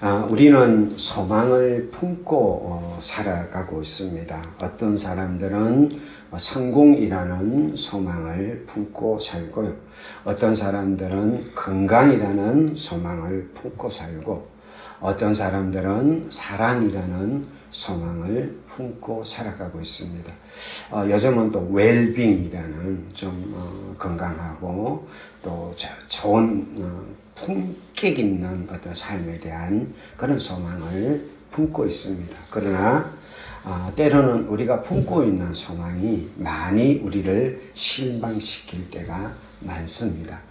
우리는 소망을 품고 살아가고 있습니다. 어떤 사람들은 성공이라는 소망을 품고 살고요. 어떤 사람들은 건강이라는 소망을 품고 살고, 어떤 사람들은 사랑이라는 소망을 품고 살아가고 있습니다. 요즘은 또 웰빙이라는 좀 건강하고 또 좋은 품격 있는 어떤 삶에 대한 그런 소망을 품고 있습니다. 그러나 때로는 우리가 품고 있는 소망이 많이 우리를 실망시킬 때가 많습니다.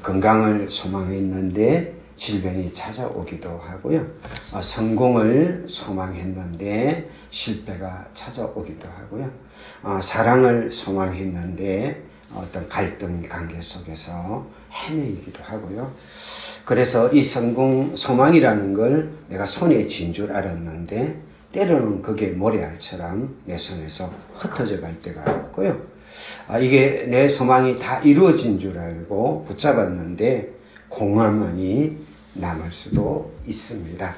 건강을 소망했는데 질병이 찾아오기도 하고요. 성공을 소망했는데 실패가 찾아오기도 하고요. 사랑을 소망했는데 어떤 갈등 관계 속에서 헤매이기도 하고요. 그래서 이 성공 소망이라는 걸 내가 손에 쥔 줄 알았는데 때로는 그게 모래알처럼 내 손에서 흩어져 갈 때가 있고요. 이게 내 소망이 다 이루어진 줄 알고 붙잡았는데 공허함이 남을 수도 있습니다.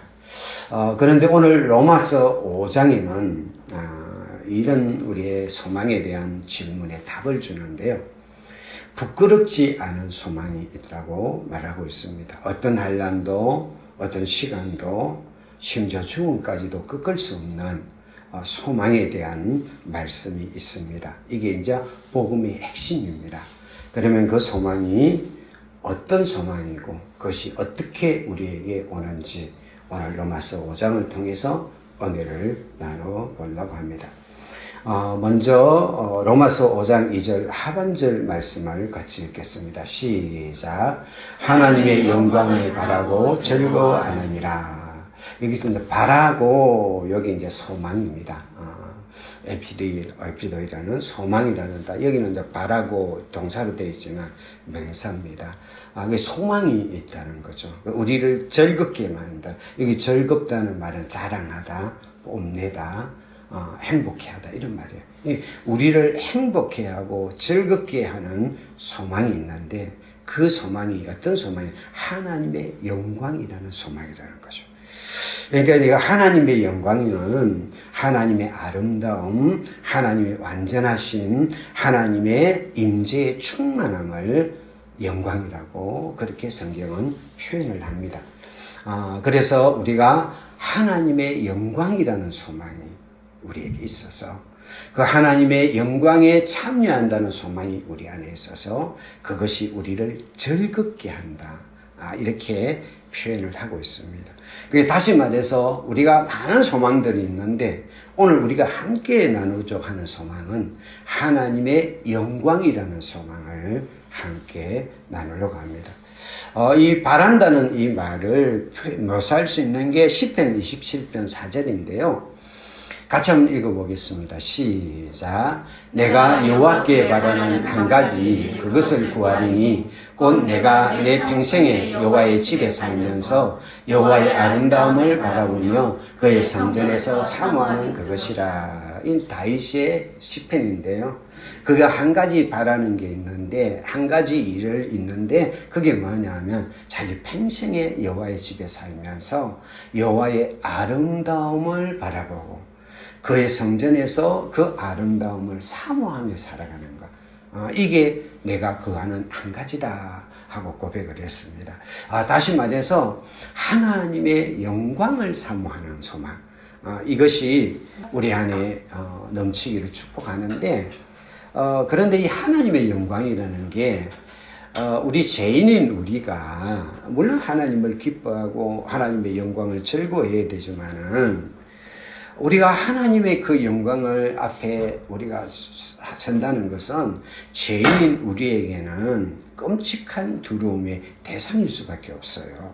그런데 오늘 로마서 5장에는 이런 우리의 소망에 대한 질문에 답을 주는데요. 부끄럽지 않은 소망이 있다고 말하고 있습니다. 어떤 한란도, 어떤 시간도, 심지어 죽음까지도 꺾을 수 없는 소망에 대한 말씀이 있습니다. 이게 이제 복음의 핵심입니다. 그러면 그 소망이 어떤 소망이고 그것이 어떻게 우리에게 오는지 오늘 로마서 5장을 통해서 은혜를 나눠보려고 합니다. 먼저 로마서 5장 2절 하반절 말씀을 같이 읽겠습니다. 시작. 하나님의 영광을 바라고 즐거워하느니라. 여기서 이제 바라고 여기 이제 소망입니다. 에피도이라는 소망이라는 다 여기는 이제 바라고 동사로 되어 있지만 명사입니다. 그게 소망이 있다는 거죠. 우리를 즐겁게 만든다. 여기 즐겁다는 말은 자랑하다, 뽐내다, 행복해하다 이런 말이에요. 우리를 행복해하고 즐겁게 하는 소망이 있는데 그 소망이 어떤 소망이 하나님의 영광이라는 소망이라는 거죠. 그러니까 내가 하나님의 영광은 하나님의 아름다움, 하나님의 완전하심, 하나님의 임재의 충만함을 영광이라고 그렇게 성경은 표현을 합니다. 그래서 우리가 하나님의 영광이라는 소망이 우리에게 있어서 그 하나님의 영광에 참여한다는 소망이 우리 안에 있어서 그것이 우리를 즐겁게 한다. 이렇게 표현을 하고 있습니다. 다시 말해서 우리가 많은 소망들이 있는데 오늘 우리가 함께 나누고자 하는 소망은 하나님의 영광이라는 소망을 함께 나누려고 합니다. 이 바란다는 이 말을 묘사할 수 있는 게 시편 27편 4절인데요. 같이 한번 읽어보겠습니다. 시작. 내가 여호와께 바라는 한 가지 그것을 구하리니 곧 내가 내 평생에 여호와의 집에 살면서 여호와의 아름다움을 바라보며 그의 성전에서 사모하는 그것이라. 이 다윗의 시편인데요. 그가 한 가지 바라는 게 있는데 한 가지 일을 있는데 그게 뭐냐면 자기 평생에 여호와의 집에 살면서 여호와의 아름다움을 바라보고 그의 성전에서 그 아름다움을 사모하며 살아가는 것. 이게 내가 구하는 한 가지다 하고 고백을 했습니다. 다시 말해서 하나님의 영광을 사모하는 소망. 이것이 우리 안에 넘치기를 축복하는데 그런데 이 하나님의 영광이라는 게 우리 죄인인 우리가 물론 하나님을 기뻐하고 하나님의 영광을 즐거워해야 되지만은 우리가 하나님의 그 영광을 앞에 우리가 선다는 것은 죄인인 우리에게는 끔찍한 두려움의 대상일 수밖에 없어요.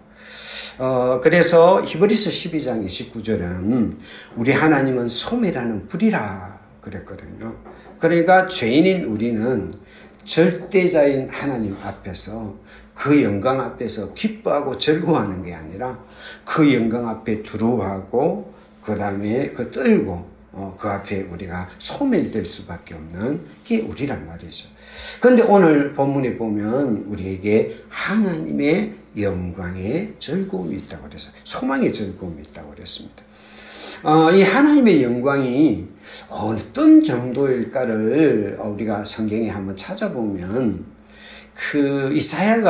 그래서 히브리서 12장 29절은 우리 하나님은 소매라는 불이라 그랬거든요. 그러니까 죄인인 우리는 절대자인 하나님 앞에서 그 영광 앞에서 기뻐하고 즐거워하는 게 아니라 그 영광 앞에 두려워하고 그 다음에 그 떨고 그 앞에 우리가 소멸될 수밖에 없는 게 우리란 말이죠. 그런데 오늘 본문에 보면 우리에게 하나님의 영광의 즐거움이 있다고 그래서 소망의 즐거움이 있다고 그랬습니다. 이 하나님의 영광이 어떤 정도일까를 우리가 성경에 한번 찾아보면 이사야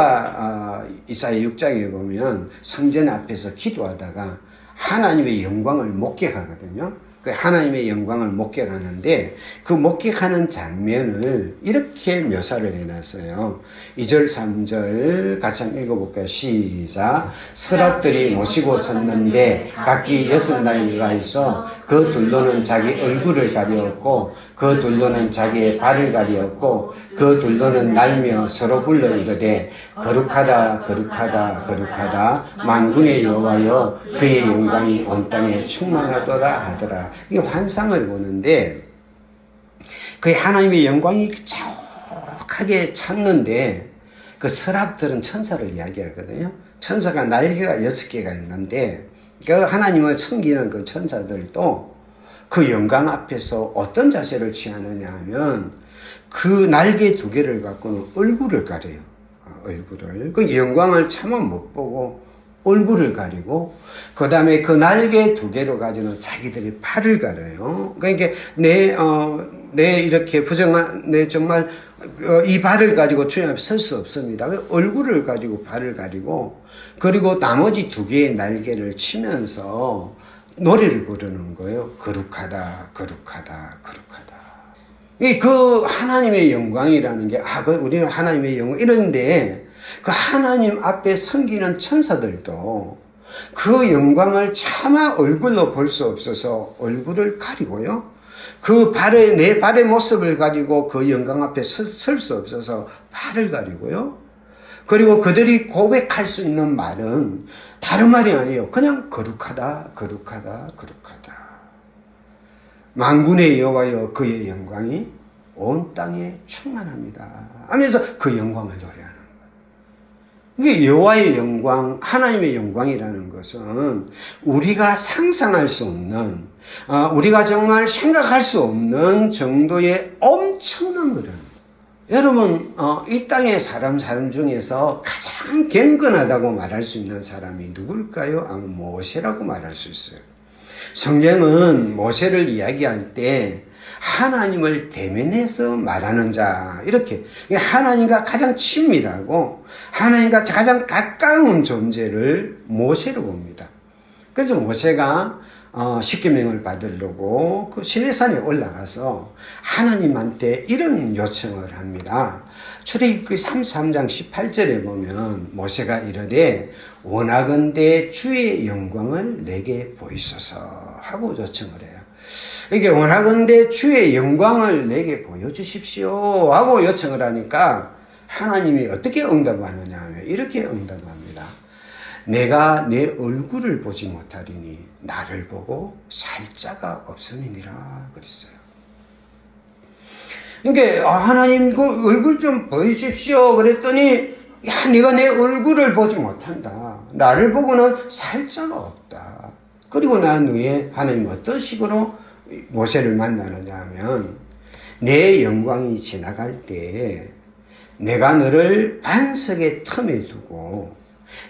6장에 보면 성전 앞에서 기도하다가 하나님의 영광을 목격하거든요. 그 하나님의 영광을 목격하는데 그 목격하는 장면을 이렇게 묘사를 해놨어요. 2절 3절 같이 한번 읽어볼까요? 시작. 서랍들이 모시고 섰는데 각기 6날개가 있어 그 둘로는 자기 얼굴을 가리었고 그 둘로는 자기의 발을 가리었고 그 둘로는 날며 서로 불러 이르되 거룩하다 거룩하다 거룩하다 만군의 여호와여 그의 영광이 온 땅에 충만하더라 하더라. 이게 환상을 보는데 그 하나님의 영광이 자욱하게 찼는데 그 서랍들은 천사를 이야기하거든요. 천사가 날개가 6개가 있는데 그 하나님을 섬기는 그 천사들도 그 영광 앞에서 어떤 자세를 취하느냐 하면 그 날개 2개를 갖고는 얼굴을 가려요. 얼굴을. 그 영광을 차마 못 보고 얼굴을 가리고 그 다음에 그 날개 2개로 가지고는 자기들이 발을 가려요. 그러니까 내 이렇게 내 정말 이 발을 가지고 주님 앞에 설 수 없습니다. 얼굴을 가지고 발을 가리고 그리고 나머지 2개의 날개를 치면서 노래를 부르는 거예요. 거룩하다, 거룩하다, 거룩하다. 그 하나님의 영광이라는 게, 우리는 하나님의 영광, 이런데 그 하나님 앞에 섬기는 천사들도 그 영광을 차마 얼굴로 볼 수 없어서 얼굴을 가리고요. 내 발의 모습을 가지고 그 영광 앞에 설 수 없어서 발을 가리고요. 그리고 그들이 고백할 수 있는 말은 다른 말이 아니에요. 그냥 거룩하다, 거룩하다, 거룩하다. 만군의 여호와여 그의 영광이 온 땅에 충만합니다 하면서 그 영광을 노래하는 거예요. 이게 여호와의 영광, 하나님의 영광이라는 것은 우리가 상상할 수 없는, 우리가 정말 생각할 수 없는 정도의 엄청난 거라는 거예요. 여러분, 이 땅의 사람 중에서 가장 경건하다고 말할 수 있는 사람이 누굴까요? 아마 모세라고 말할 수 있어요. 성경은 모세를 이야기할 때 하나님을 대면해서 말하는 자, 이렇게 하나님과 가장 친밀하고 하나님과 가장 가까운 존재를 모세로 봅니다. 그래서 모세가 십계명을 받으려고 그 시내산에 올라가서 하나님한테 이런 요청을 합니다. 출애굽기 33장 18절에 보면 모세가 이르되 원하건대 주의 영광을 내게 보이소서 하고 요청을 해요. 이게 원하건대 주의 영광을 내게 보여주십시오 하고 요청을 하니까 하나님이 어떻게 응답하느냐 하면 이렇게 응답합니다. 내가 내 얼굴을 보지 못하리니 나를 보고 살 자가 없음이니라 그랬어요. 그러니까 하나님 그 얼굴 좀 보여주십시오 그랬더니 내가 내 얼굴을 보지 못한다. 나를 보고는 살 자가 없다. 그리고 난 후에 하나님 어떤 식으로 모세를 만나느냐 하면 내 영광이 지나갈 때 내가 너를 반석의 틈에 두고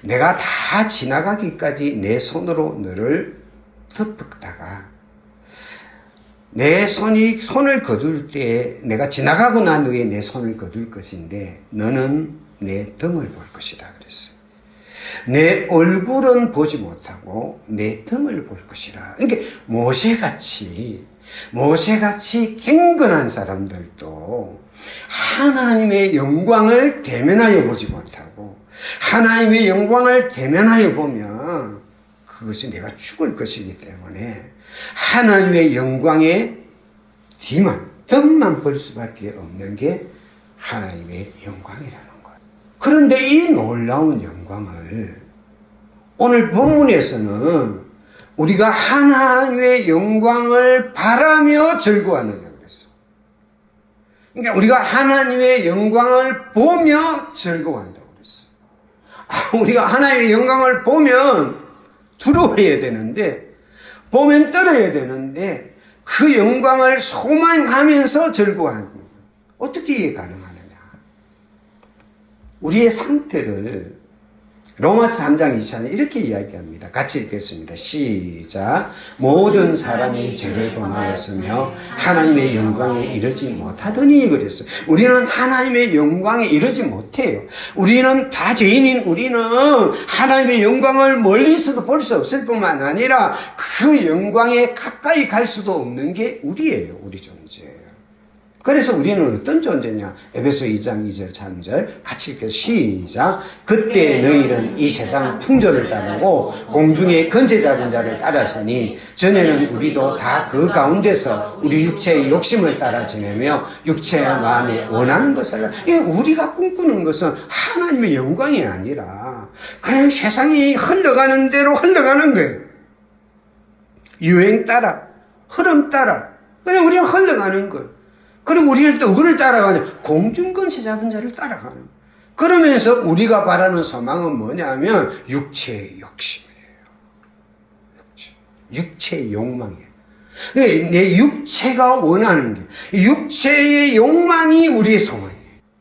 내가 다 지나가기까지 내 손으로 너를 덮다가 내 손을 거둘 때 내가 지나가고 난 후에 내 손을 거둘 것인데 너는 내 등을 볼 것이다 그랬어요. 내 얼굴은 보지 못하고 내 등을 볼 것이라. 그러니까 모세같이 경건한 사람들도 하나님의 영광을 대면하여 보지 못하고 하나님의 영광을 대면하여 보면 그것이 내가 죽을 것이기 때문에 하나님의 영광의 덕만 볼 수밖에 없는 게 하나님의 영광이라는 거예요. 그런데 이 놀라운 영광을 오늘 본문에서는 우리가 하나님의 영광을 바라며 즐거워하느냐 그랬어. 그러니까 우리가 하나님의 영광을 보며 즐거워한다고 그랬어. 우리가 하나님의 영광을 보면 두려워해야 되는데, 보면 떨어야 되는데, 그 영광을 소망하면서 즐거워하는 거예요. 어떻게 이게 가능하느냐? 우리의 상태를 로마서 3장 20절에 이렇게 이야기합니다. 같이 읽겠습니다. 시작. 모든 사람이 죄를 범하였으며 하나님의 영광에 이르지 못하더니 그랬어요. 우리는 하나님의 영광에 이르지 못해요. 우리는 다 죄인인 우리는 하나님의 영광을 멀리서도 볼 수 없을 뿐만 아니라 그 영광에 가까이 갈 수도 없는 게 우리예요. 우리 존재예요. 그래서 우리는 어떤 존재냐? 에베소 2장 2절 3절 같이 읽겠습니다. 시작. 그때 너희는 이 세상 풍조를 따르고 공중의 권세 잡은 자를 따랐으니 전에는 우리도 다 그 가운데서 우리 육체의 욕심을 따라 지내며 육체의 마음에 원하는 것을 우리가 꿈꾸는 것은 하나님의 영광이 아니라 그냥 세상이 흘러가는 대로 흘러가는 거예요. 유행 따라 흐름 따라 그냥 우리는 흘러가는 거예요. 그리고 우리는 또 누구를 따라가냐? 공중권세 잡은 자를 따라가는 거예요. 그러면서 우리가 바라는 소망은 뭐냐면 육체의 욕심이에요. 육체의 욕망이에요. 내 육체가 원하는 게 육체의 욕망이 우리의 소망이에요.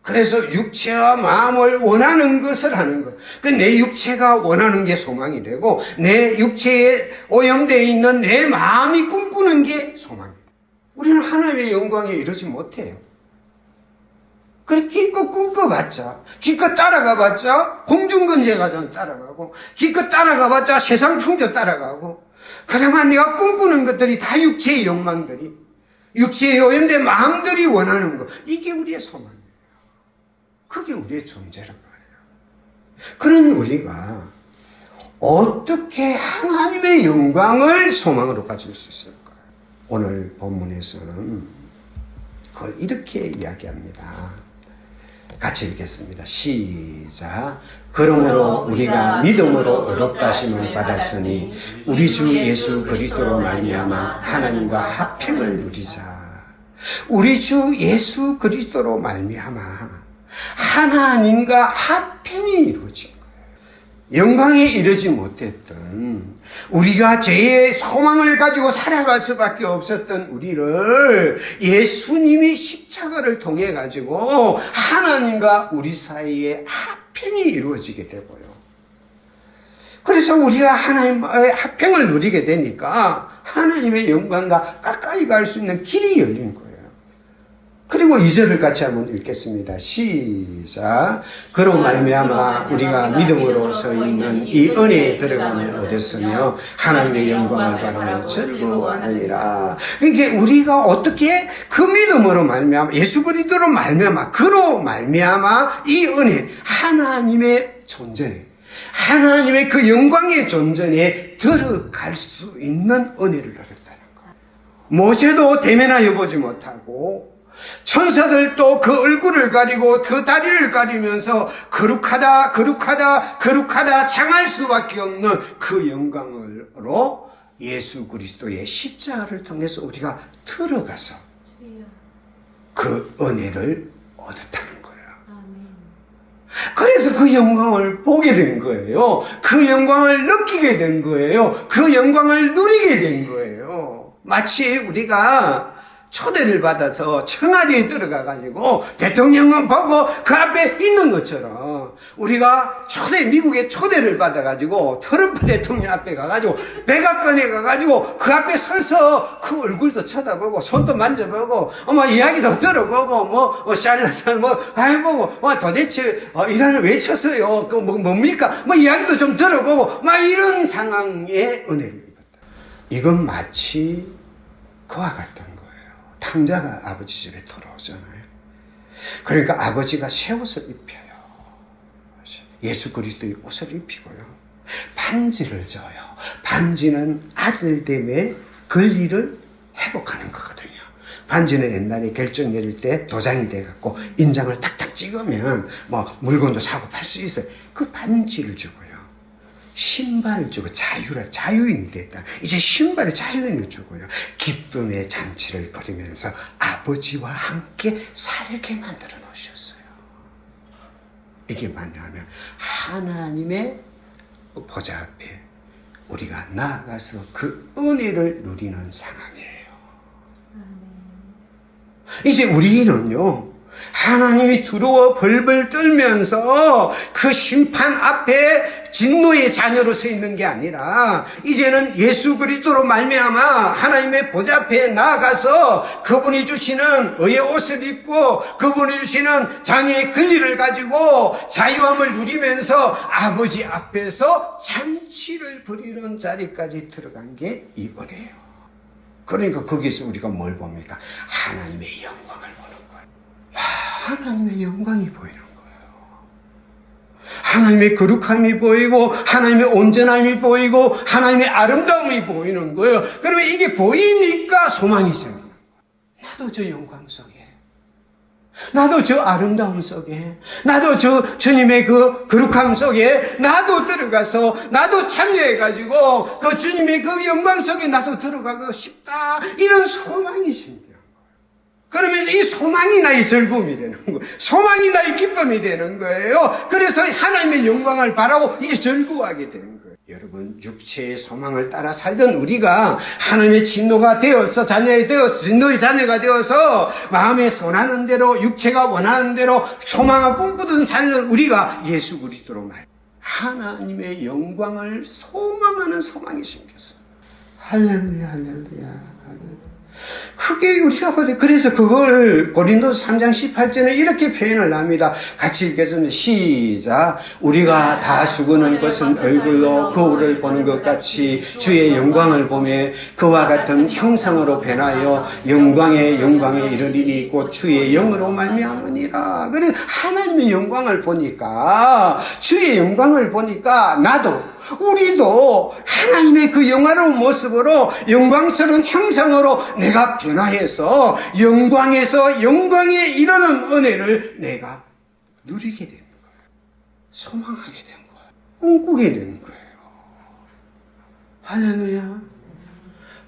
그래서 육체와 마음을 원하는 것을 하는 것. 내 육체가 원하는 게 소망이 되고 내 육체에 오염되어 있는 내 마음이 꿈꾸는 게 소망이에요. 우리는 하나님의 영광에 이르지 못해요. 그렇게 기껏 꿈꿔봤자, 기껏 따라가봤자 공중권세가 따라가고, 기껏 따라가봤자 세상 풍조 따라가고, 그나마 내가 꿈꾸는 것들이 다 육체의 욕망들이, 육체의 오염된 마음들이 원하는 것, 이게 우리의 소망이에요. 그게 우리의 존재란 말이에요. 그런 우리가 어떻게 하나님의 영광을 소망으로 가질 수 있을까? 오늘 본문에서는 그걸 이렇게 이야기합니다. 같이 읽겠습니다. 시작. 그러므로 우리가 믿음으로 의롭다 하심을 받았으니 우리 주 예수 그리스도로 말미암아 하나님과 화평을 누리자. 우리 주 예수 그리스도로 말미암아 하나님과 화평이 이루어진 거예요. 영광에 이르지 못했던 우리가 죄의 소망을 가지고 살아갈 수밖에 없었던 우리를 예수님이 십자가를 통해 가지고 하나님과 우리 사이에 화평이 이루어지게 되고요. 그래서 우리가 하나님의 화평을 누리게 되니까 하나님의 영광과 가까이 갈 수 있는 길이 열린 거예요. 그리고 2절을 같이 한번 읽겠습니다. 시작. 그로 말미암아 우리가 믿음으로 서 있는 이 은혜에 들어감을 얻었으며 하나님의 영광을 바라며 즐거워하느니라. 그러니까 우리가 어떻게 그 믿음으로 말미암아 예수 그리스도로 말미암아 그로 말미암아 이 은혜 하나님의 존재네. 하나님의 그 영광의 존재에 들어갈 수 있는 은혜를 얻었다는 거예요. 모세도 대면하여 보지 못하고 천사들도 그 얼굴을 가리고 그 다리를 가리면서 거룩하다 거룩하다 거룩하다 장할 수밖에 없는 그 영광으로 예수 그리스도의 십자가를 통해서 우리가 들어가서 그 은혜를 얻었다는 거예요. 그래서 그 영광을 보게 된 거예요. 그 영광을 느끼게 된 거예요. 그 영광을 누리게 된 거예요. 마치 우리가 초대를 받아서 청와대에 들어가가지고 대통령은 보고 그 앞에 있는 것처럼 우리가 미국에 초대를 받아가지고 트럼프 대통령 앞에 가가지고 백악관에 가가지고 그 앞에 서서 그 얼굴도 쳐다보고 손도 만져보고 이야기도 들어보고 샬라산 해보고 도대체 이란을 왜 쳤어요? 뭡니까? 이야기도 좀 들어보고 이런 상황의 은혜를 입었다. 이건 마치 그와 같은 탕자가 아버지 집에 돌아오잖아요. 그러니까 아버지가 새 옷을 입혀요. 예수 그리스도의 옷을 입히고요. 반지를 줘요. 반지는 아들됨의 권리를 회복하는 거거든요. 반지는 옛날에 결정 내릴 때 도장이 돼갖고 인장을 탁탁 찍으면 물건도 사고 팔 수 있어요. 그 반지를 주고요. 신발을 주고 자유인이 됐다. 이제 신발을 자유인을 주고요. 기쁨의 잔치를 벌이면서 아버지와 함께 살게 만들어 놓으셨어요. 이게 뭐냐면 하나님의 보좌 앞에 우리가 나아가서 그 은혜를 누리는 상황이에요. 이제 우리는요. 하나님이 두려워 벌벌 떨면서 그 심판 앞에 진노의 자녀로 서 있는 게 아니라 이제는 예수 그리스도로 말미암아 하나님의 보좌 앞에 나아가서 그분이 주시는 의의 옷을 입고 그분이 주시는 장애의 권리를 가지고 자유함을 누리면서 아버지 앞에서 잔치를 부리는 자리까지 들어간 게 이 은혜예요. 그러니까 거기서 우리가 뭘 봅니까? 하나님의 영광을 보는 거예요. 하나님의 영광이 보이는 거예요. 하나님의 거룩함이 보이고 하나님의 온전함이 보이고 하나님의 아름다움이 보이는 거예요. 그러면 이게 보이니까 소망이 생기는 거예요. 나도 저 영광 속에, 나도 저 아름다움 속에, 나도 저 주님의 그 거룩함 속에 나도 들어가서 나도 참여해가지고 그 주님의 그 영광 속에 나도 들어가고 싶다, 이런 소망이 생겨요. 그러면서 이 소망이 나의 즐거움이 되는 거예요. 소망이 나의 기쁨이 되는 거예요. 그래서 하나님의 영광을 바라고 이제 즐거워하게 되는 거예요. 여러분, 육체의 소망을 따라 살던 우리가 하나님의 진노가 되어서 자녀가 되어서 진노의 자녀가 되어서 마음에 선하는 대로 육체가 원하는 대로 소망을 꿈꾸던 살던 우리가 예수 그리스도로 말 하나님의 영광을 소망하는 소망이 생겼어요. 할렐루야, 할렐루야. 크게 우리가 보래. 그래서 그걸 고린도서 3장 18절에 이렇게 표현을 합니다. 같이 읽겠습니다. 시작. 우리가 다 수고는 것은 얼굴로 거울을 보는 것 같이 주의 영광을 보며 그와 같은 형상으로 변하여 영광에 이르리니 곧 주의 영으로 말미암으니라. 그래 하나님의 영광을 보니까, 주의 영광을 보니까 우리도 하나님의 그 영화로운 모습으로 영광스러운 형상으로 내가 변화해서 영광에서 영광에 이르는 은혜를 내가 누리게 되는 거예요. 소망하게 된 거예요. 꿈꾸게 된 거예요. 할렐루야.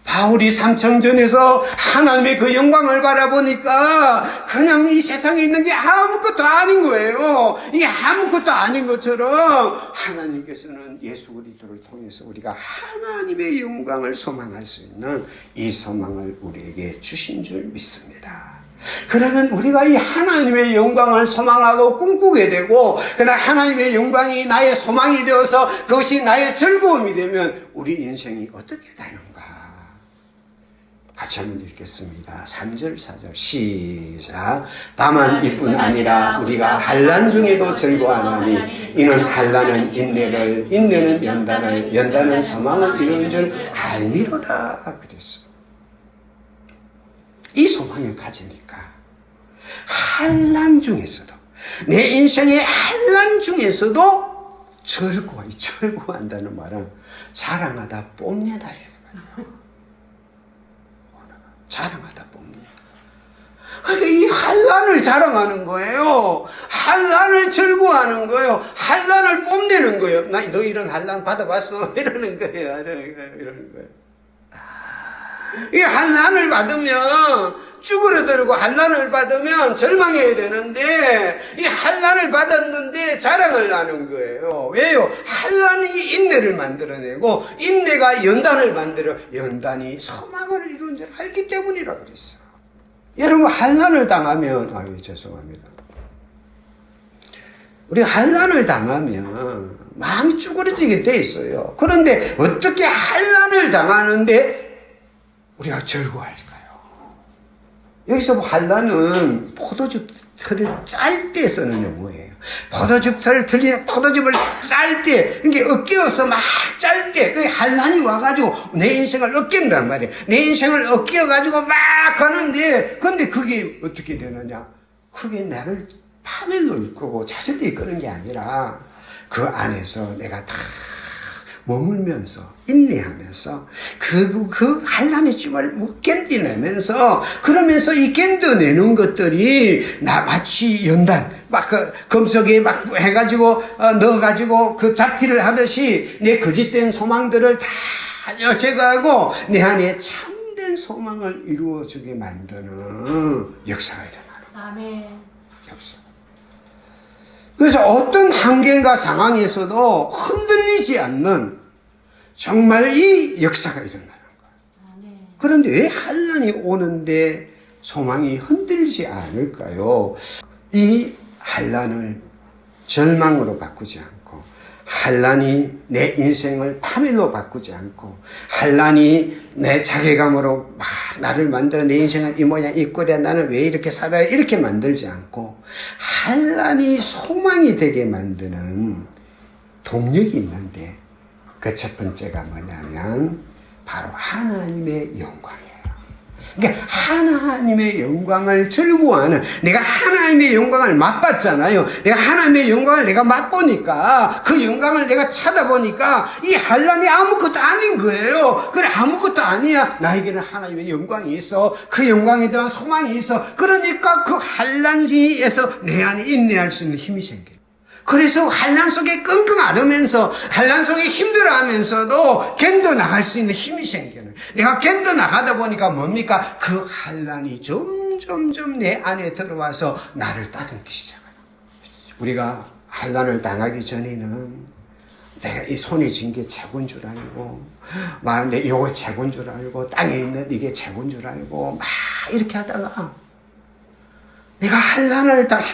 바울이 삼청전에서 하나님의 그 영광을 바라보니까 그냥 이 세상에 있는 게 아무것도 아닌 거예요. 이게 아무것도 아닌 것처럼 하나님께서는 예수 그리스도를 통해서 우리가 하나님의 영광을 소망할 수 있는 이 소망을 우리에게 주신 줄 믿습니다. 그러면 우리가 이 하나님의 영광을 소망하고 꿈꾸게 되고, 그러나 하나님의 영광이 나의 소망이 되어서 그것이 나의 즐거움이 되면 우리 인생이 어떻게 가는가? 같이 한번 읽겠습니다. 3절 4절 시작. 다만 이뿐 아니라 우리가 환난 중에도 즐거워하나니 이는 환난은 인내를, 인내는 연단을, 연단은 소망을 이루는 줄 알미로다. 그랬어요. 이 소망을 가지니까 환난 중에서도, 내 인생의 환난 중에서도 즐거워한다는 말은 자랑하다 뽐내다. 자랑하다 봅니다. 그러니까 이 환난을 자랑하는 거예요. 환난을 즐거워하는 거예요. 환난을 뽐내는 거예요. 너 이런 환난 받아봤어? 이러는 거예요. 이 환난을 받으면 쭈그러들고 환난을 받으면 절망해야 되는데 이 환난을 받았는데 자랑을 하는 거예요. 왜요? 환난이 인내를 만들어내고 인내가 연단을 만들어 연단이 소망을 이루는 줄 알기 때문이라 그랬어요. 여러분, 환난을 당하면 죄송합니다. 우리 환난을 당하면 마음이 쭈그러지게 돼 있어요. 그런데 어떻게 환난을 당하는데 우리가 즐거워할까요? 여기서 환난은 포도즙 털을 짤 때 쓰는 용어예요. 포도즙 털을 포도즙을 짤 때, 이게 엇겨서 막 짤 때, 그 환난이 와가지고 내 인생을 엇긴단 말이에요. 내 인생을 엇겨가지고 막 가는데, 근데 그게 어떻게 되느냐? 그게 나를 파멸로 이끌고 자절로 이끄는 게 아니라 그 안에서 내가 다 머물면서 인내하면서 그 환난의 짐을 견디내면서, 그러면서 이 견뎌내는 것들이 나 마치 연단 막 그 금속에 막 해가지고 넣어가지고 그 잡티를 하듯이 내 거짓된 소망들을 다 제거하고 내 안에 참된 소망을 이루어주게 만드는 역사가 일어나는 아멘. 역사. 그래서 어떤 환경과 상황에서도 흔들리지 않는 정말 이 역사가 일어나는 거예요. 그런데 왜 환난이 오는데 소망이 흔들리지 않을까요? 이 환난을 절망으로 바꾸지 않고 환난이 내 인생을 파멸로 바꾸지 않고, 환난이 내 자괴감으로 막 나를 만들어 내 인생은 이 모양 이 꼴이야 나는 왜 이렇게 살아야 이렇게 만들지 않고, 환난이 소망이 되게 만드는 동력이 있는데, 그 첫 번째가 뭐냐면 바로 하나님의 영광이에요. 그러니까 하나님의 영광을 즐거워하는, 내가 하나님의 영광을 맛봤잖아요. 내가 하나님의 영광을 내가 맛보니까, 그 영광을 내가 찾아보니까 이 환난이 아무것도 아닌 거예요. 그래, 아무것도 아니야. 나에게는 하나님의 영광이 있어. 그 영광에 대한 소망이 있어. 그러니까 그 환난에서 내 안에 인내할 수 있는 힘이 생겨요. 그래서 환난 속에 끙끙 앓으면서, 환난 속에 힘들어하면서도 견뎌 나갈 수 있는 힘이 생기는. 내가 견뎌 나가다 보니까 뭡니까? 그 환난이 점점점 내 안에 들어와서 나를 따듬기 시작해요. 우리가 환난을 당하기 전에는 내가 이 손에 쥔 게 최고인 줄 알고, 막 내 요거 최고인 줄 알고, 땅에 있는 이게 최고인 줄 알고, 막 이렇게 하다가 내가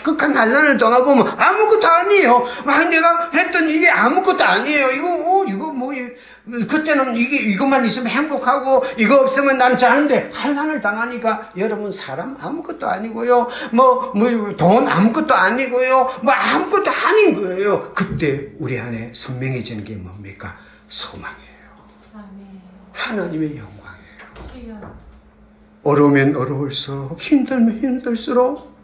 극한 환난을 당해보면 아무것도 아니에요. 막 내가 했던 이게 아무것도 아니에요. 이거 뭐, 그때는 이것만 있으면 행복하고, 이거 없으면 난 자는데, 환난을 당하니까 여러분 사람 아무것도 아니고요. 돈 아무것도 아니고요. 아무것도 아닌 거예요. 그때 우리 안에 선명해지는 게 뭡니까? 소망이에요. 하나님의 영광이에요. 어려우면 어려울수록, 힘들면 힘들수록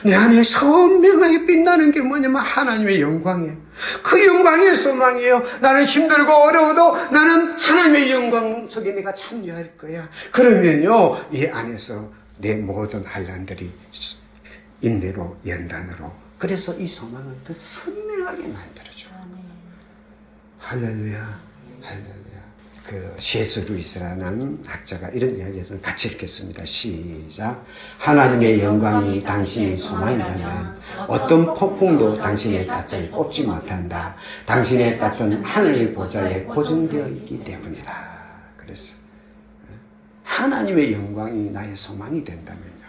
내 안에 선명하게 빛나는 게 뭐냐면 하나님의 영광이에요. 그 영광의 소망이에요. 나는 힘들고 어려워도 나는 하나님의 영광 속에 내가 참여할 거야. 그러면요, 이 안에서 내 모든 환난들이 인내로, 연단으로, 그래서 이 소망을 더 선명하게 만들어줘요. 할렐루야, 할렐루야. 그 C.S. 루이스라는 학자가 이런 이야기에서 같이 읽겠습니다. 시작. 하나님의 영광이 당신의 소망이라면 어떤 폭풍도 당신의 낯을 뽑지 못한다. 당신의 낯은 하늘 보좌에 고정되어 있기 때문이다. 그래서 하나님의 영광이 나의 소망이 된다면요,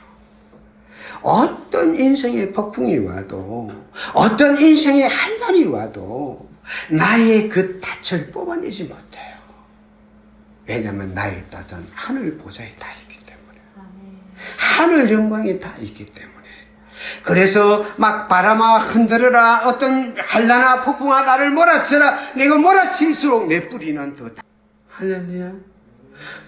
어떤 인생의 폭풍이 와도, 어떤 인생의 환난이 와도 나의 그 낯을 뽑아내지 못해요. 왜냐하면 나의 낯은 하늘 보좌에 다 있기 때문에, 하늘 영광이 다 있기 때문에. 그래서 막 바람아 흔들어라, 어떤 한란아 폭풍아 나를 몰아쳐라, 내가 몰아칠수록 내 뿌리는 더 할렐루야.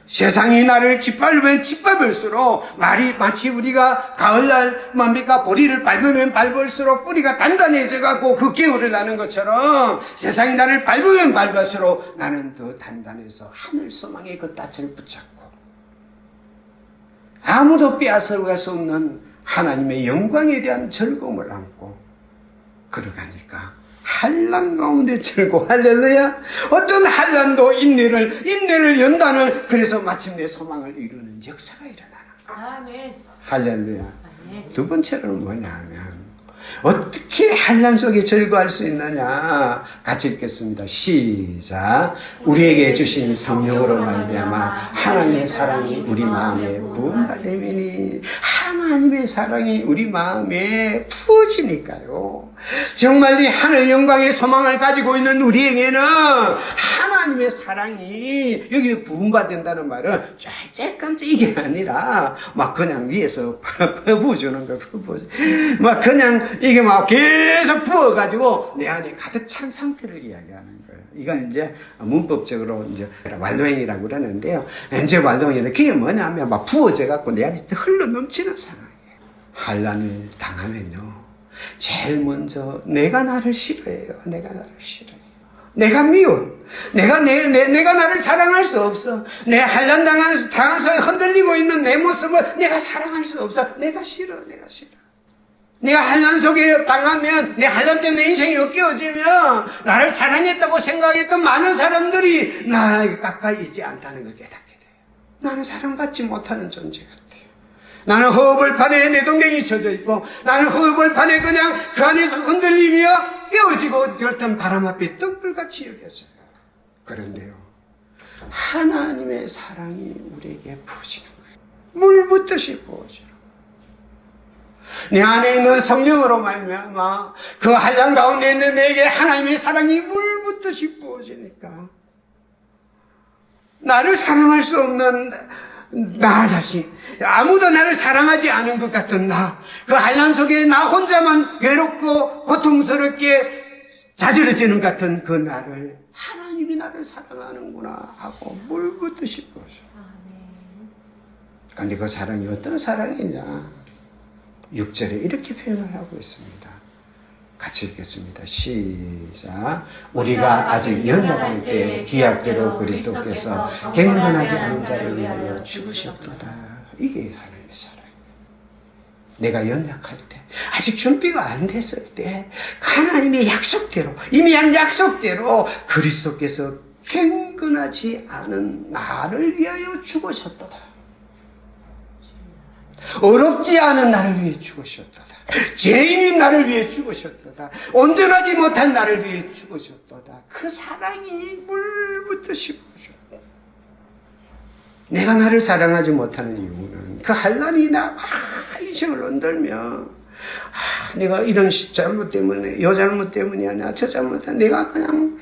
세상이 나를 짓밟으면 짓밟을수록, 말이 마치 우리가 가을날 뭡니까, 보리를 밟으면 밟을수록 뿌리가 단단해져 갖고 그 기울을 나는 것처럼, 세상이 나를 밟으면 밟을수록 나는 더 단단해서 하늘 소망의 그 닻을 붙잡고 아무도 빼앗아갈 수 없는 하나님의 영광에 대한 즐거움을 안고 걸어가니까 환난 가운데 즐거워. 할렐루야. 어떤 환난도 인내를 연단을, 그래서 마침내 소망을 이루는 역사가 일어나는 거예요. 할렐루야. 두 번째로는 뭐냐 하면, 어떻게 환난 속에 즐거워할 수 있느냐, 같이 읽겠습니다. 시작. 우리에게 주신 성령으로 말미암아 하나님의 사랑이 우리 마음에 부음받음이니, 하나님의 사랑이 우리 마음에 부어지니까요. 정말 이 하늘 영광의 소망을 가지고 있는 우리에게는 하나님의 사랑이, 여기 부음받는다는 말은 쬐끔쬐 이게 아니라 막 그냥 위에서 부어주는 거예요. 막 그냥 이게 막 계속 부어가지고 내 안에 가득 찬 상태를 이야기하는 거예요. 이건 이제 문법적으로 이제 완료행이라고 그러는데요. 이제 완료행은 그게 뭐냐면 막 부어져갖고 내 안에 흘러 넘치는 상황이에요. 환난을 당하면요, 제일 먼저 내가 나를 싫어해요. 내가 나를 싫어해요. 내가 미워. 내가 나를 사랑할 수 없어. 내 환난 당해서 흔들리고 있는 내 모습을 내가 사랑할 수 없어. 내가 싫어. 내가 환난 속에 당하면, 내 환난 때문에 인생이 엮여지면 나를 사랑했다고 생각했던 많은 사람들이 나에게 가까이 있지 않다는 걸 깨닫게 돼요. 나는 사랑받지 못하는 존재 같아요. 나는 허벌판에 내 동댕이 쳐져 있고, 나는 허벌판에 그냥 그 안에서 흔들리며 깨어지고 결단 바람 앞에 떡불같이 여겼어요. 그런데요, 하나님의 사랑이 우리에게 부어지는 거예요. 물 붓듯이 부어져요. 내 안에 있는 성령으로 말미암아 그 환난 가운데 있는 내게 하나님의 사랑이 물 뜻이 부어지니까 나를 사랑할 수 없는 나 자신, 아무도 나를 사랑하지 않은 것 같은 나, 그 한란 속에 나 혼자만 괴롭고 고통스럽게 자지러지는 같은 그 나를 하나님이 나를 사랑하는구나 하고 물붓듯이 보죠. 그런데 그 사랑이 어떤 사랑이냐? 6절에 이렇게 표현을 하고 있습니다. 같이 읽겠습니다. 시작. 우리가 아직 연약할 때 기약대로 그리스도께서 경건하지 않은 자를 위하여 죽으셨도다. 이게 하나님의 사랑. 내가 연약할 때, 아직 준비가 안 됐을 때 하나님의 약속대로, 이미 한 약속대로 그리스도께서 경건하지 않은 나를 위하여 죽으셨도다. 어렵지 않은 나를 위해 죽으셨도다. 죄인인 나를 위해 죽으셨도다. 온전하지 못한 나를 위해 죽으셨도다. 그 사랑이 물붓듯이 부어졌다. 내가 나를 사랑하지 못하는 이유는 그 한란이 나 인생을 흔들며 내가 이런 잘못 때문에, 요 잘못 때문이 아니야, 저 잘못 때문에 내가 그냥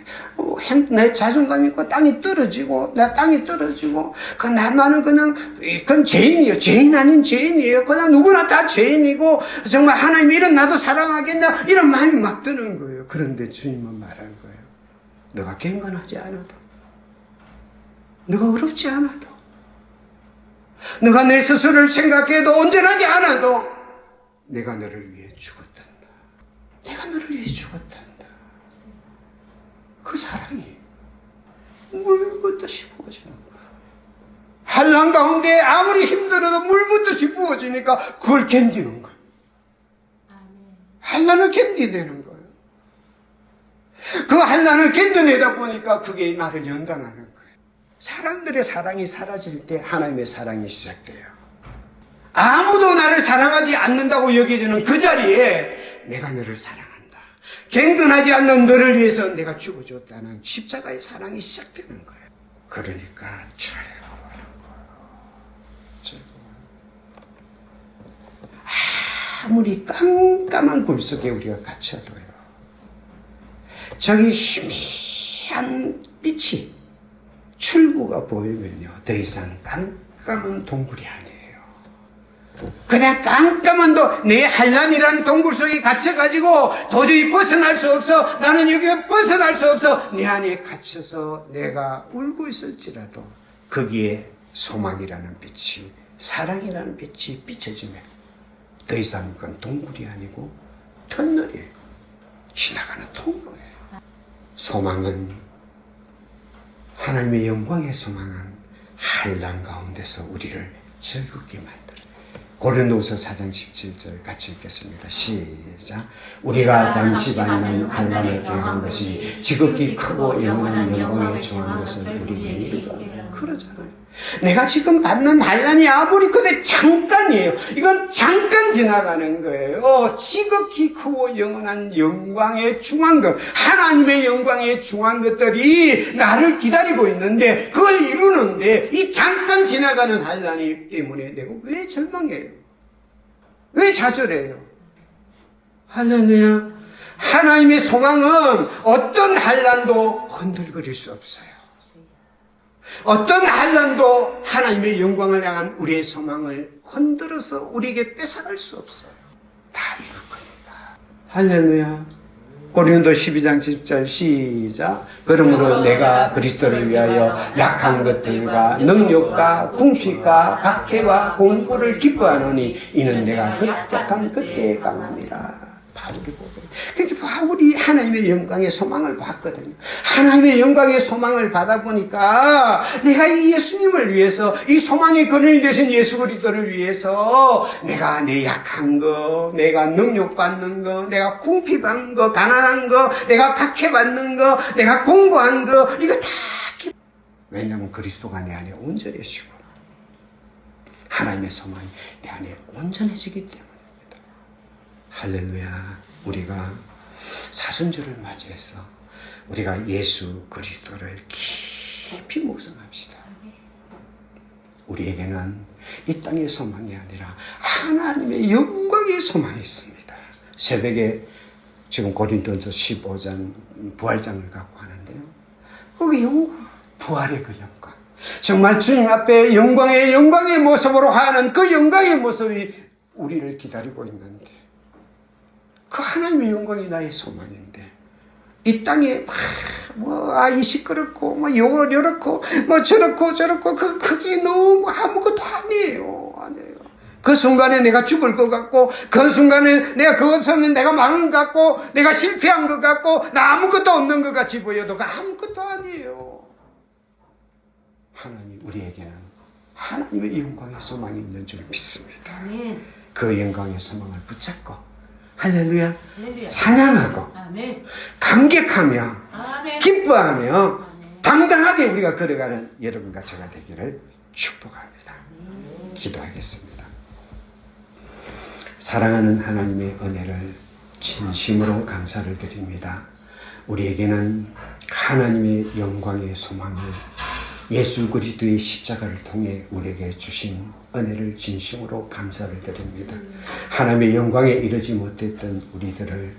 내 자존감 있고 땅이 떨어지고, 나는 그냥, 그건 죄인이에요. 죄인 아닌 죄인이에요. 그냥 누구나 다 죄인이고, 정말 하나님 이런 나도 사랑하겠냐, 이런 마음이 막 드는 거예요. 그런데 주님은 말한 거예요. 너가 경건하지 않아도, 너가 어렵지 않아도, 너가 내 스스로를 생각해도 온전하지 않아도, 내가 너를 위해 죽었단다. 내가 너를 위해 죽었단다. 그 사랑이 물붓듯이 부어지는 거야. 한란 가운데 아무리 힘들어도 물붓듯이 부어지니까 그걸 견디는 거야. 한란을 견디내는 거야. 그 한란을 견뎌내다 보니까 그게 나를 연단하는 거야. 사람들의 사랑이 사라질 때 하나님의 사랑이 시작돼요. 아무도 나를 사랑하지 않는다고 여겨지는 그 자리에 내가 너를 사랑한다. 경건하지 않는 너를 위해서 내가 죽어줬다는 십자가의 사랑이 시작되는 거예요. 그러니까 즐거워하는 거예요. 아무리 깜깜한 굴 속에 우리가 갇혀도요. 저기 희미한 빛이 출구가 보이면요. 더 이상 깜깜한 동굴이 아니에요. 그냥 깜깜한 내 한란이라는 동굴 속에 갇혀가지고 도저히 벗어날 수 없어. 나는 여기에 벗어날 수 없어. 내 안에 갇혀서 내가 울고 있을지라도 거기에 소망이라는 빛이, 사랑이라는 빛이 비춰지면 더 이상 그건 동굴이 아니고 터널이에요. 지나가는 통로예요. 소망은, 하나님의 영광의 소망은 한란 가운데서 우리를 즐겁게 만들어요. 고린도후서 4장 17절 같이 읽겠습니다. 시작. 우리가 잠시 받는 한란에 경한 것이 지극히 크고 영원한 영광에 중한 것은 우리에게 이르다. 그러잖아요. 내가 지금 받는 한란이 아무리 그대 잠깐이에요. 이건 잠깐 지나가는 거예요. 지극히 크고 영원한 영광에 중한 것, 하나님의 영광에 중한 것들이 나를 기다리고 있는데, 그걸 이루는데 이 잠깐 지나가는 한란이 때문에 내가 왜 절망해요? 왜 좌절해요? 할렐루야. 하나님의 소망은 어떤 한란도 흔들거릴 수 없어요. 어떤 한란도 하나님의 영광을 향한 우리의 소망을 흔들어서 우리에게 뺏어갈 수 없어요. 다 이룰 겁니다. 할렐루야. 고린도 12장 10절 시작. 그러므로 내가 그리스도를 위하여 약한 것들과 능력과 궁핍과 박해와 공고를 기뻐하노니 이는 내가 약한 그때에 강함이라. 바울이 보고. 그러니까 바울이 하나님의 영광의 소망을 봤거든요. 하나님의 영광의 소망을 받아보니까 내가 이 예수님을 위해서, 이 소망의 근원이 되신 예수 그리스도를 위해서 내가 내 약한 거, 내가 능력받는 거, 내가 궁핍한 거, 가난한 거, 내가 박해받는 거, 내가 공고한 거, 이거 다 왜냐하면 그리스도가 내 안에 온전해지고 하나님의 소망이 내 안에 온전해지기 때문입니다. 할렐루야. 우리가 사순절을 맞이해서 우리가 예수 그리스도를 깊이 묵상합시다. 우리에게는 이 땅의 소망이 아니라 하나님의 영광의 소망이 있습니다. 새벽에 지금 고린도전서 15장 부활장을 갖고 하는데요. 거기 영광, 부활의 그 영광. 정말 주님 앞에 영광의 모습으로 하는 그 영광의 모습이 우리를 기다리고 있는데, 그 하나님의 영광이 나의 소망인데, 이 땅에 이 시끄럽고 요렇고 저렇고 그게 너무 아무것도 아니에요. 그 순간에 내가 죽을 것 같고, 그 순간에 내가 그것 하면 내가 망한 것 같고, 내가 실패한 것 같고, 나 아무것도 없는 것 같이 보여도 그 아무것도 아니에요. 하나님, 우리에게는 하나님의 영광의 소망이 있는 줄 믿습니다. 아멘. 그 영광의 소망을 붙잡고 할렐루야, 할렐루야. 찬양하고 아멘. 감격하며 아멘. 기뻐하며 아멘. 당당하게 우리가 걸어가는 여러분과 제가 되기를 축복합니다. 기도하겠습니다. 사랑하는 하나님의 은혜를 진심으로 감사를 드립니다. 우리에게는 하나님의 영광의 소망을 예수 그리스도의 십자가를 통해 우리에게 주신 은혜를 진심으로 감사를 드립니다. 하나님의 영광에 이르지 못했던 우리들을,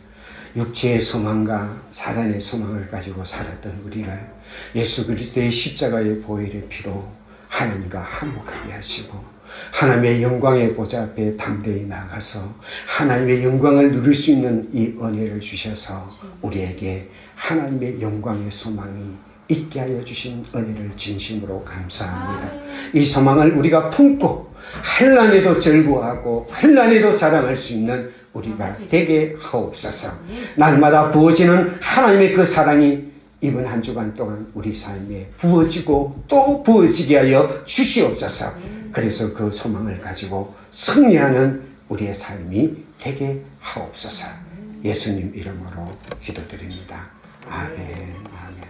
육체의 소망과 사단의 소망을 가지고 살았던 우리를 예수 그리스도의 십자가의 보혈의 피로 하나님과 화목하게 하시고, 하나님의 영광의 보좌 앞에 담대히 나가서 하나님의 영광을 누릴 수 있는 이 은혜를 주셔서 우리에게 하나님의 영광의 소망이 있게 하여 주신 은혜를 진심으로 감사합니다. 이 소망을 우리가 품고 환난에도 즐거워하고 환난에도 자랑할 수 있는 우리가 되게 하옵소서. 날마다 부어지는 하나님의 그 사랑이 이번 한 주간 동안 우리 삶에 부어지고 또 부어지게 하여 주시옵소서. 그래서 그 소망을 가지고 승리하는 우리의 삶이 되게 하옵소서. 예수님 이름으로 기도드립니다. 아멘. 아멘.